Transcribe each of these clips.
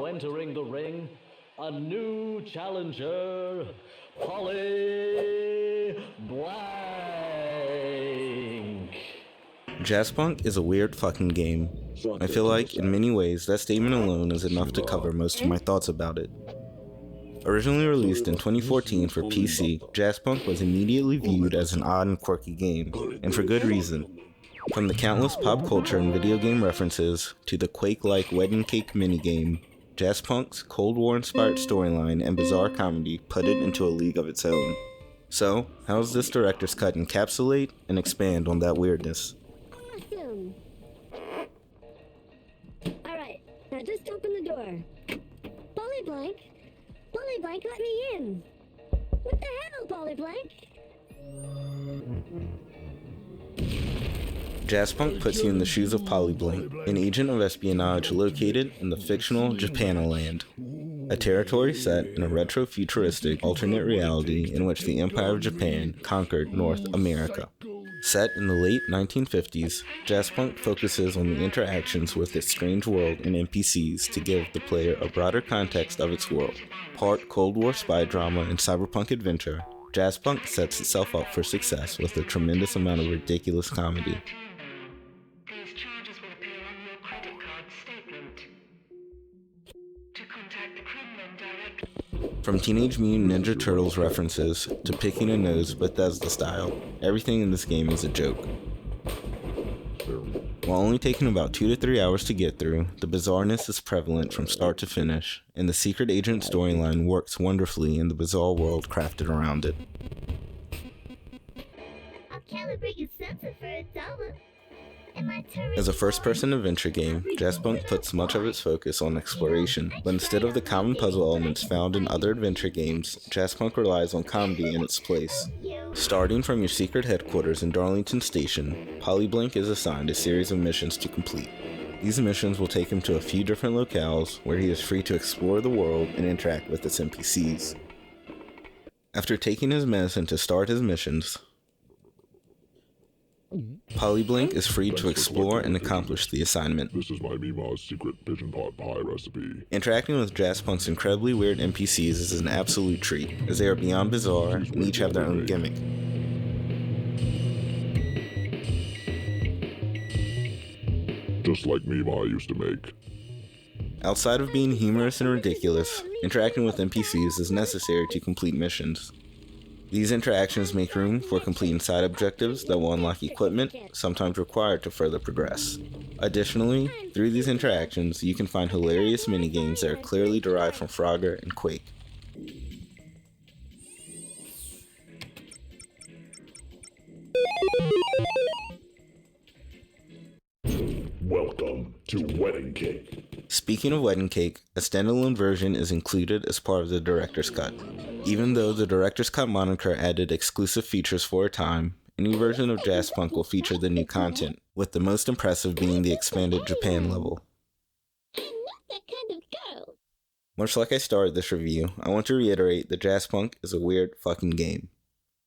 entering the ring, a new challenger, Polly Blank. Jazzpunk is a weird fucking game. I feel like, in many ways, that statement alone is enough to cover most of my thoughts about it. Originally released in 2014 for PC, Jazzpunk was immediately viewed as an odd and quirky game, and for good reason. From the countless pop culture and video game references, to the Quake-like wedding cake minigame, Jazzpunk's Cold War-inspired storyline and bizarre comedy put it into a league of its own. So, how does this director's cut encapsulate and expand on that weirdness? Awesome! Alright, now just open the door. Polly Blank, let me in! What the hell, Polly Blank? Jazzpunk puts you in the shoes of Polly Blank, an agent of espionage located in the fictional Japanoland, a territory set in a retro-futuristic alternate reality in which the Empire of Japan conquered North America. Set in the late 1950s, Jazzpunk focuses on the interactions with its strange world and NPCs to give the player a broader context of its world. Part Cold War spy drama and cyberpunk adventure, Jazzpunk sets itself up for success with a tremendous amount of ridiculous comedy. These charges will appear on your credit card statement. To contact the criminal directly. From Teenage Mutant Ninja Turtles references to picking a nose Bethesda style, everything in this game is a joke. While only taking about 2 to 3 hours to get through, the bizarreness is prevalent from start to finish, and the secret agent storyline works wonderfully in the bizarre world crafted around it. I'll calibrate your sensor for $1. As a first-person adventure game, Jazzpunk puts much of its focus on exploration, but instead of the common puzzle elements found in other adventure games, Jazzpunk relies on comedy in its place. Starting from your secret headquarters in Darlington Station, Polly Blank is assigned a series of missions to complete. These missions will take him to a few different locales where he is free to explore the world and interact with its NPCs. After taking his medicine to start his missions, Polly Blank is free to explore and accomplish the assignment. This is my Mima's secret pigeon pot pie recipe. Interacting with Jazzpunk's incredibly weird NPCs is an absolute treat, as they are beyond bizarre and each have their own gimmick. Just like Mima used to make. Outside of being humorous and ridiculous, interacting with NPCs is necessary to complete missions. These interactions make room for completing side objectives that will unlock equipment, sometimes required to further progress. Additionally, through these interactions, you can find hilarious minigames that are clearly derived from Frogger and Quake. Welcome to Wedding Cake. Speaking of Wedding Cake, a standalone version is included as part of the Director's Cut. Even though the Director's Cut moniker added exclusive features for a time, a new version of Jazzpunk will feature the new content, with the most impressive being the expanded Japan level. I'm not that kind of girl. Much like I started this review, I want to reiterate that Jazzpunk is a weird fucking game.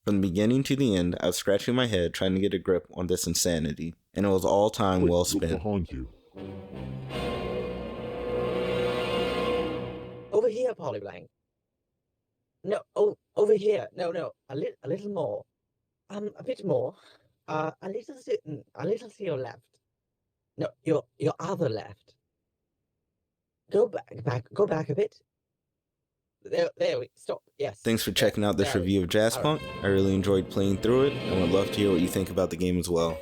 From the beginning to the end, I was scratching my head trying to get a grip on this insanity, and it was all time well spent. Behind you. Over here, Polly Blank. No, over here. No, a little more. A bit more. A little to your left. No, your other left. Go back a bit. There we stop. Yes. Thanks for checking out this review of Jazzpunk. I really enjoyed playing through it, and would love to hear what you think about the game as well.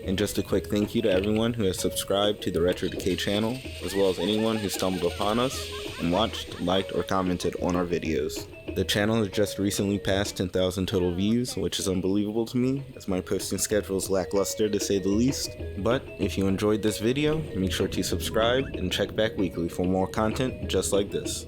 And just a quick thank you to everyone who has subscribed to the Retro Decay channel, as well as anyone who stumbled upon us and watched, liked, or commented on our videos. The channel has just recently passed 10,000 total views, which is unbelievable to me, as my posting schedule is lackluster to say the least. But if you enjoyed this video, make sure to subscribe and check back weekly for more content just like this.